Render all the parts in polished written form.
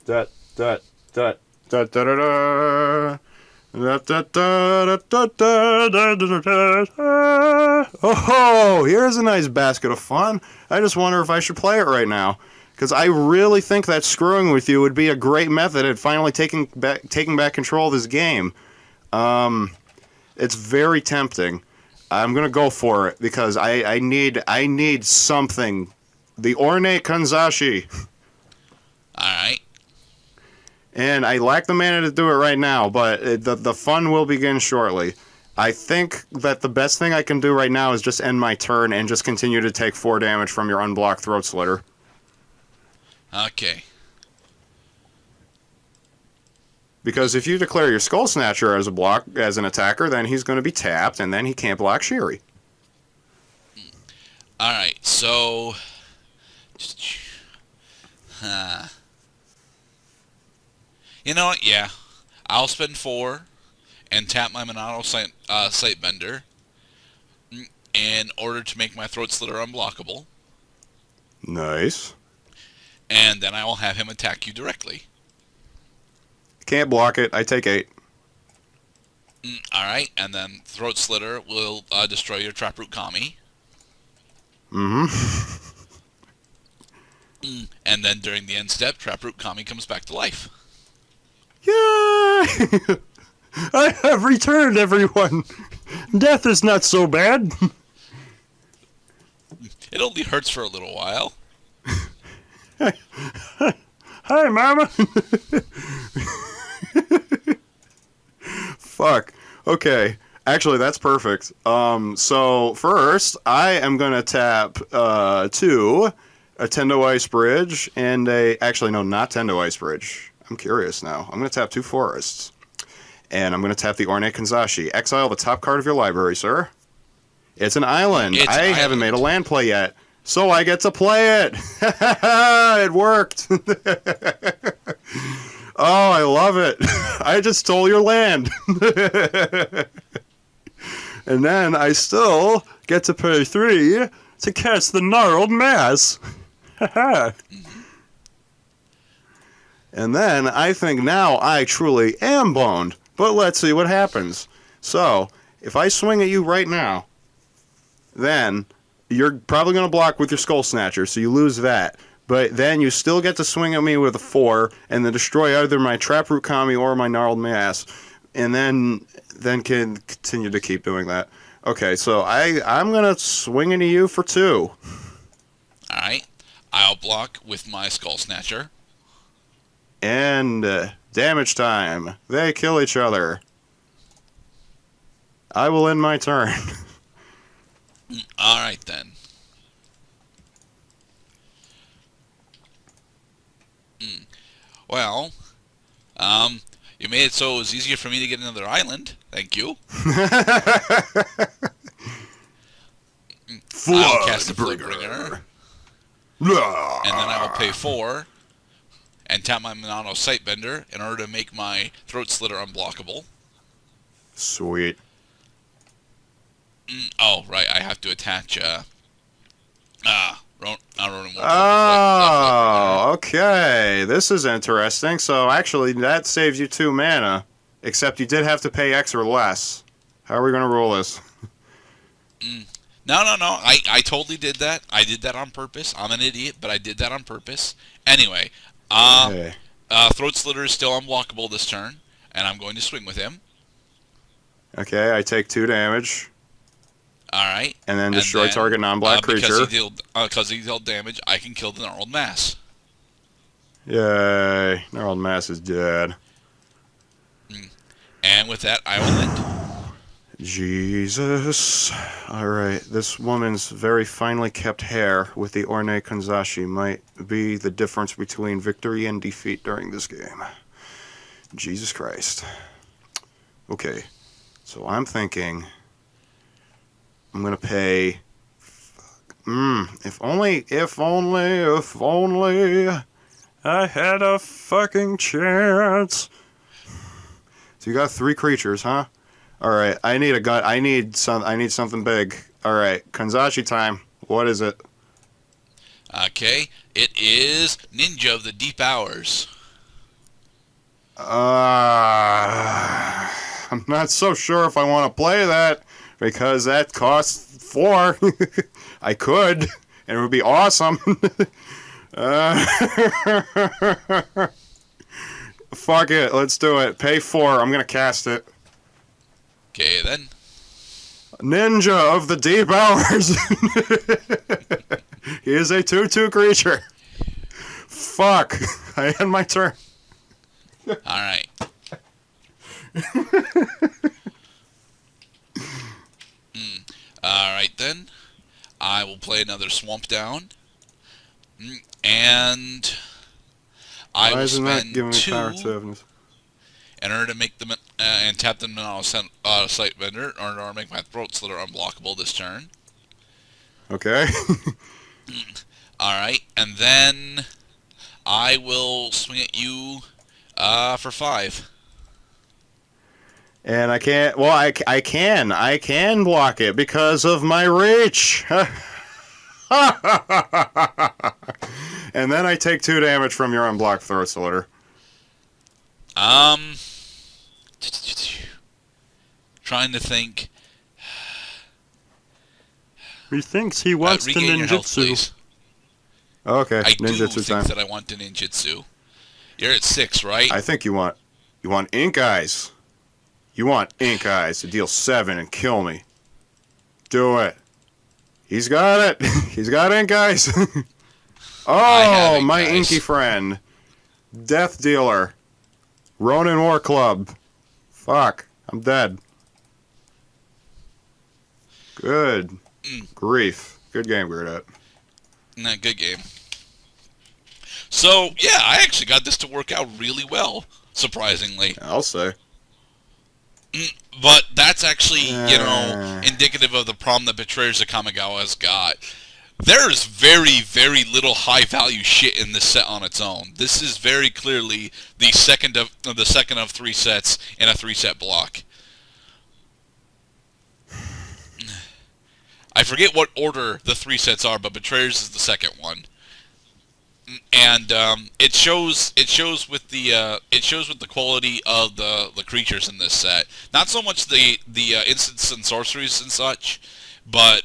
Da da da da da da da. Oh, here's a nice basket of fun. I just wonder if I should play it right now. Because I really think that screwing with you would be a great method at finally taking back control of this game. It's very tempting. I'm gonna go for it because I need something. The ornate Kanzashi. Alright. And I lack the mana to do it right now, but the fun will begin shortly. I think that the best thing I can do right now is just end my turn and just continue to take 4 damage from your unblocked Throat Slitter. Okay. Because if you declare your Skull Snatcher as an attacker, then he's going to be tapped, and then he can't block Shiri. Alright, so... You know what? Yeah. I'll spend 4 and tap my Monado Sightbender in order to make my Throat Slitter unblockable. Nice. And then I will have him attack you directly. Can't block it. I take 8. Alright, and then Throat Slitter will destroy your Taproot Kami. And then during the end step, Taproot Kami comes back to life. Yay! I have returned, everyone. Death is not so bad. It only hurts for a little while. Hi, Mama. Fuck. Okay. Actually, that's perfect. So first, I am gonna tap 2, a Tendo Ice Bridge, and actually no, not Tendo Ice Bridge. I'm curious now. I'm gonna tap 2 forests, and I'm gonna tap the Ornate Kanzashi. Exile the top card of your library, sir. It's an island. I haven't made a land play yet, so I get to play it. It worked. Oh, I love it. I just stole your land. And then I still get to pay 3 to catch the gnarled mass. And then I think now I truly am boned. But let's see what happens. So, if I swing at you right now, then you're probably going to block with your Skull Snatcher, so you lose that. But then you still get to swing at me with a 4 and then destroy either my Taproot Kami or my Gnarled Mass. And then can continue to keep doing that. Okay, so I'm going to swing into you for 2. Alright. I'll block with my Skull Snatcher. And damage time. They kill each other. I will end my turn. Alright then. Well, you made it so it was easier for me to get another island. Thank you. I'll cast the Floodbringer. And then I will pay 4 and tap my Monado Sightbender in order to make my Throat Slitter unblockable. Sweet. Oh, right, I have to attach, Ronin. Oh, okay. This is interesting. So actually, that saves you 2 mana. Except you did have to pay X or less. How are we going to rule this? No. I totally did that. I did that on purpose. I'm an idiot, but I did that on purpose. Anyway, Throat Slitter is still unblockable this turn, and I'm going to swing with him. Okay, I take 2 damage. Alright. And then destroy target non-black creature. Because he dealt damage, I can kill the Gnarled Mass. Yay. Gnarled Mass is dead. And with that, I will end. Jesus. Alright, this woman's very finely kept hair with the Ornate Kanzashi might be the difference between victory and defeat during this game. Jesus Christ. Okay, so I'm thinking I'm gonna pay... If only I had a fucking chance. So you got 3 creatures, huh? Alright, I need a gun. I need something big. Alright, Kanzashi time. What is it? Okay, it is Ninja of the Deep Hours. I'm not so sure if I want to play that because that costs 4. I could, and it would be awesome. uh, Fuck it, let's do it. Pay 4. I'm gonna cast it. Okay, then. Ninja of the Deep Hours. He is a 2/2 creature. Fuck. I end my turn. Alright. Alright, then. I will play another Swamp Down. And I will spend 2 in order to make them and tap them on a site vendor in order to make my Throat Slitter unblockable this turn. Okay. Alright, and then I will swing at you for 5. And I can't. Well, I can block it because of my reach. And then I take 2 damage from your unblocked Throat Slitter. Trying to think. He thinks he wants to regain your health, ninjutsu. please. Okay, I do ninjutsu think time. that I want to ninjutsu. You're at 6, right? I think you want ink eyes. You want ink eyes to deal 7 and kill me. Do it. He's got it. He's got ink eyes. Oh, ink my eyes. inky friend. Death dealer. Ronin War Club. Fuck. I'm dead. Good. Grief. Good game, Gridette. Nah, good game. So, yeah, I actually got this to work out really well, surprisingly. I'll say. But that's actually, indicative of the problem that Betrayers of Kamigawa has got. There's very, very little high-value shit in this set on its own. This is very clearly the second of 3 sets in a 3-set block. I forget what order the 3 sets are, but Betrayers is the second one. And it shows with the quality of the creatures in this set. Not so much the instants and sorceries and such, but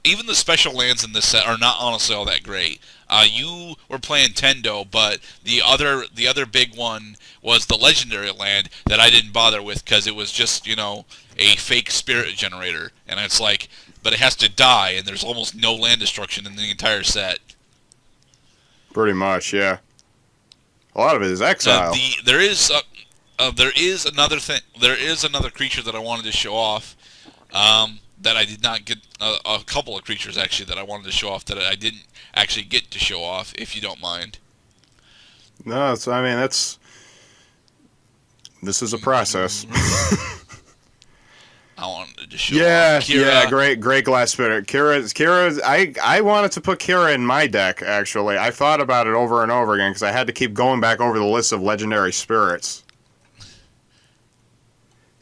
even the special lands in this set are not honestly all that great. You were playing Tendo, but the other big one was the legendary land that I didn't bother with because it was just a fake spirit generator, and it's like, but it has to die, and there's almost no land destruction in the entire set. Pretty much, yeah. A lot of it is exile. There is another thing. There is another creature that I wanted to show off. That I did not get. A couple of creatures actually that I wanted to show off that I didn't actually get to show off. If you don't mind. No, this is a process. I wanted to show off Kira. Great glass spitter. Kira. I wanted to put Kira in my deck. Actually, I thought about it over and over again because I had to keep going back over the list of legendary spirits.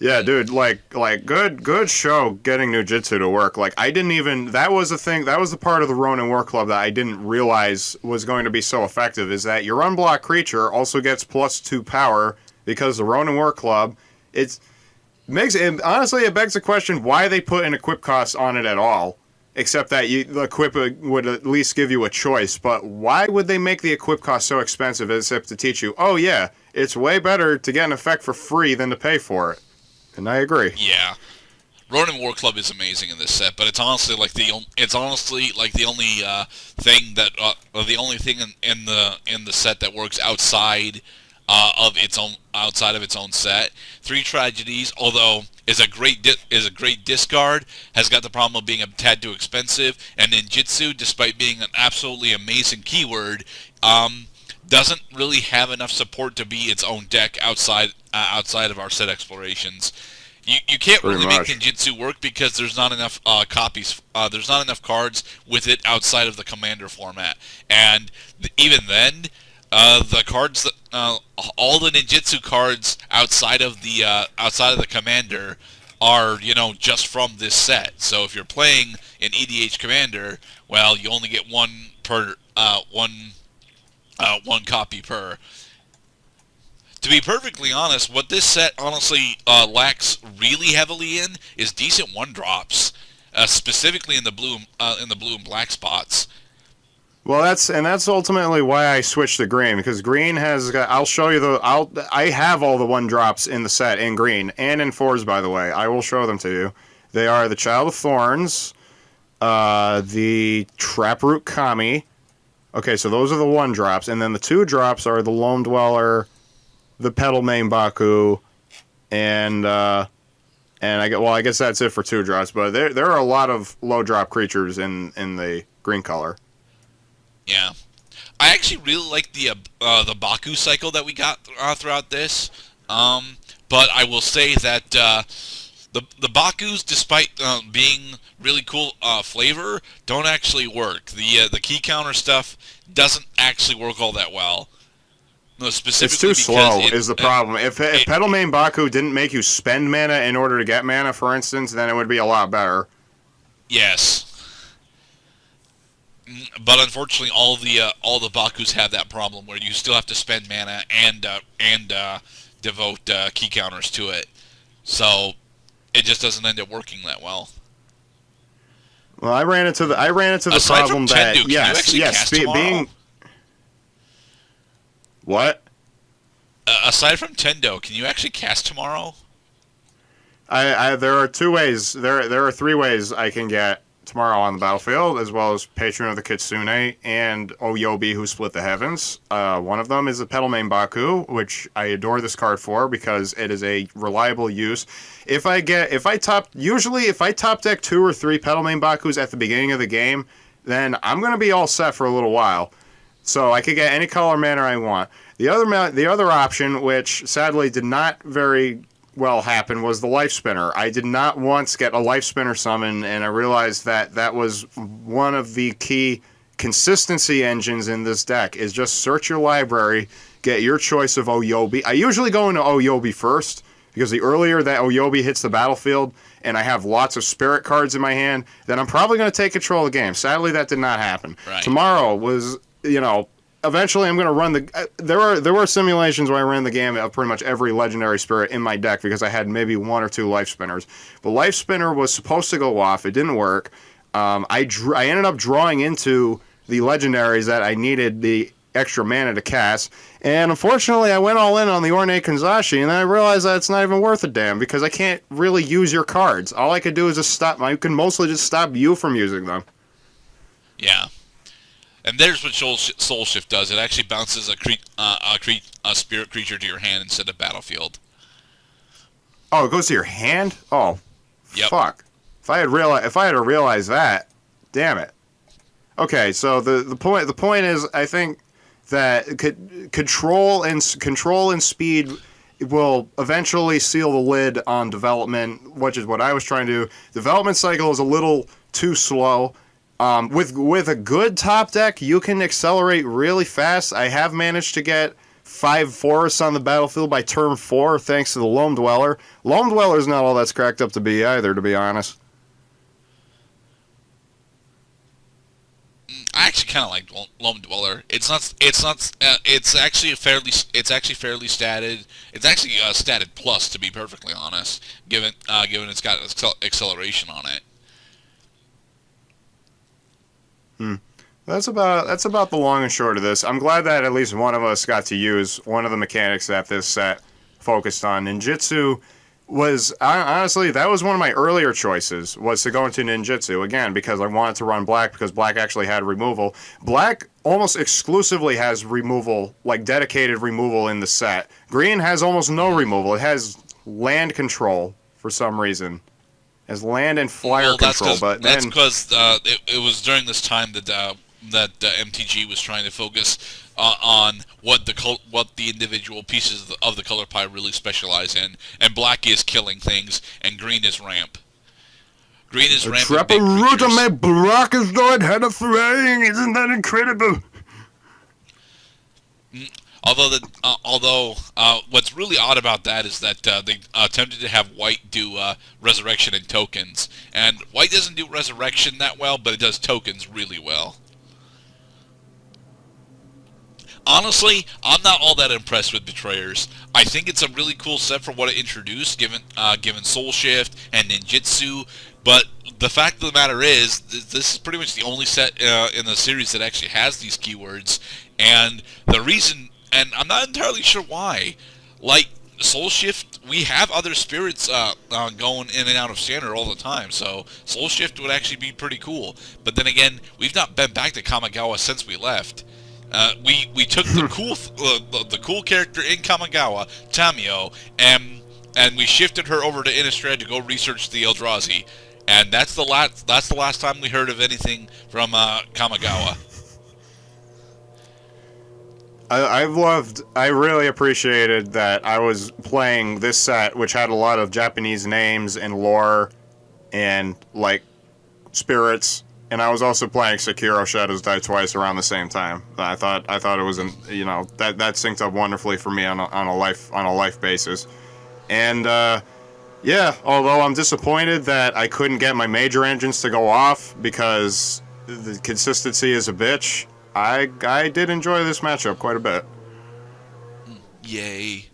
Yeah, dude, like good show getting Nujitsu to work. Like that was the thing, that was the part of the Ronin War Club that I didn't realize was going to be so effective, is that your unblocked creature also gets +2 power because the Ronin War Club, honestly it begs the question why they put an equip cost on it at all, except that the equip would at least give you a choice, but why would they make the equip cost so expensive as if to teach you, oh yeah, it's way better to get an effect for free than to pay for it. And I agree. Yeah, Ronin War Club is amazing in this set, but it's honestly like the only thing that the only thing in the set that works outside of its own set. 3 Tragedies, although is a great discard, has got the problem of being a tad too expensive, and Ninjutsu, despite being an absolutely amazing keyword, doesn't really have enough support to be its own deck outside of our set explorations. You can't really make Ninjutsu work because there's not enough copies. There's not enough cards with it outside of the Commander format, and even then, the cards that all the Ninjutsu cards outside of the Commander are just from this set. So if you're playing an EDH Commander, well, you only get one copy per. To be perfectly honest, what this set honestly lacks really heavily in is decent one drops, specifically in the blue and black spots. Well, that's ultimately why I switched to green, because green has got. I'll show you I have all the one drops in the set in green and in fours, by the way. I will show them to you. They are the Child of Thorns, the Traproot Kami. Okay, so those are the one drops, and then the two drops are the Lone Dweller, the Petal Main Baku, and I guess that's it for two drops. But there are a lot of low drop creatures in the green color. Yeah, I actually really like the Baku cycle that we got throughout this. But I will say that the Bakus, despite being really cool flavor, don't actually work. The key counter stuff doesn't actually work all that well. No, specifically it's too slow is the problem. If Petal Main Baku didn't make you spend mana in order to get mana, for instance, then it would be a lot better. Yes. But unfortunately, all the Bakus have that problem where you still have to spend mana and devote key counters to it, so it just doesn't end up working that well. Well, I ran into the Aside problem from that Tendu, yes, being what? Aside from Tendo, can you actually cast tomorrow? There are two ways. There are three ways I can get tomorrow on the battlefield, as well as Patron of the Kitsune and Oyobi, who split the heavens. One of them is the Petal Main Baku, which I adore this card for because it is a reliable use. If I top deck 2 or 3 Petal Main Bakus at the beginning of the game, then I'm going to be all set for a little while. So I could get any color mana I want. The other option, which sadly did not very well happen, was the Life Spinner. I did not once get a Life Spinner summon, and I realized that was one of the key consistency engines in this deck, is just search your library, get your choice of Oyobi. I usually go into Oyobi first, because the earlier that Oyobi hits the battlefield, and I have lots of spirit cards in my hand, then I'm probably going to take control of the game. Sadly, that did not happen. Right. Tomorrow was, eventually I'm going to run there were simulations where I ran the gamut of pretty much every legendary spirit in my deck because I had maybe 1 or 2 Life Spinners. The Life Spinner was supposed to go off. It didn't work. I ended up drawing into the legendaries that I needed the extra mana to cast, and unfortunately I went all in on the Ornate Kanzashi, and then I realized that it's not even worth a damn because I can't really use your cards. All I could do is just stop. I can mostly just stop you from using them. Yeah. And there's what Soul Shift does. It actually bounces a spirit creature to your hand instead of battlefield. Oh, it goes to your hand? Oh, yep. Fuck! If I had to realize that, damn it. Okay, so the point is, I think that control and speed will eventually seal the lid on development, which is what I was trying to do. Development cycle is a little too slow. With a good top deck, you can accelerate really fast. I have managed to get 5 forests on the battlefield by turn 4 thanks to the Lone Dweller. Lone Dweller is not all that's cracked up to be either, to be honest. I actually kind of like Lone Dweller. It's actually fairly statted. It's actually statted plus, to be perfectly honest, given it's got acceleration on it. That's about the long and short of this. I'm glad that at least one of us got to use one of the mechanics that this set focused on. Ninjutsu was, honestly, that was one of my earlier choices, was to go into Ninjutsu, again, because I wanted to run black, because black actually had removal. Black almost exclusively has removal, like dedicated removal in the set. Green has almost no removal. It has land control for some reason. As land and flyer control, but then... That's because it was during this time that MTG was trying to focus on what the individual pieces of the color pie really specialize in, and black is killing things, and green is ramp. Green is ramp. Traparuta my Brachiosaurus had a fraying. Isn't that incredible? Although what's really odd about that is that they attempted to have white do resurrection and tokens, and white doesn't do resurrection that well, but it does tokens really well. Honestly, I'm not all that impressed with Betrayers. I think it's a really cool set for what it introduced, given Soul Shift and Ninjutsu. But the fact of the matter is, this is pretty much the only set in the series that actually has these keywords. And the reason, and I'm not entirely sure why, like Soul Shift, we have other spirits going in and out of standard all the time, so Soul Shift would actually be pretty cool. But then again, we've not been back to Kamigawa since we left. We took the cool character in Kamigawa, Tamio, and we shifted her over to Innistrad to go research the Eldrazi, and that's the last time we heard of anything from Kamigawa. I really appreciated that I was playing this set, which had a lot of Japanese names and lore and, like, spirits, and I was also playing Sekiro Shadows Die Twice around the same time. I thought it was, that synced up wonderfully for me on a life basis. And, yeah, although I'm disappointed that I couldn't get my major engines to go off because the consistency is a bitch, I did enjoy this matchup quite a bit. Yay.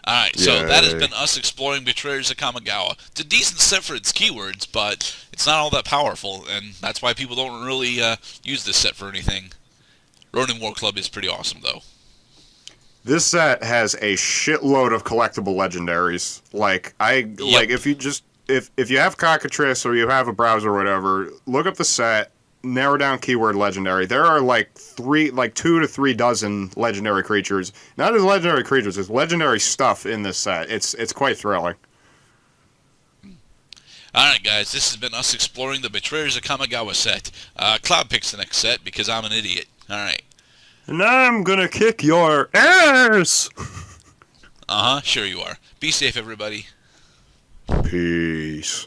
Alright, so that has been us exploring Betrayers of Kamigawa. It's a decent set for its keywords, but it's not all that powerful, and that's why people don't really use this set for anything. Ronin War Club is pretty awesome, though. This set has a shitload of collectible legendaries. Like, if you have Cockatrice or you have a browser or whatever, look up the set, narrow down keyword legendary. There are like 2 to 3 dozen legendary creatures. Not as legendary creatures, there's legendary stuff in this set. It's quite thrilling. Alright guys, this has been us exploring the Betrayers of Kamigawa set. Cloud picks the next set because I'm an idiot. Alright. And I'm gonna kick your ass! Uh-huh, sure you are. Be safe everybody. Peace.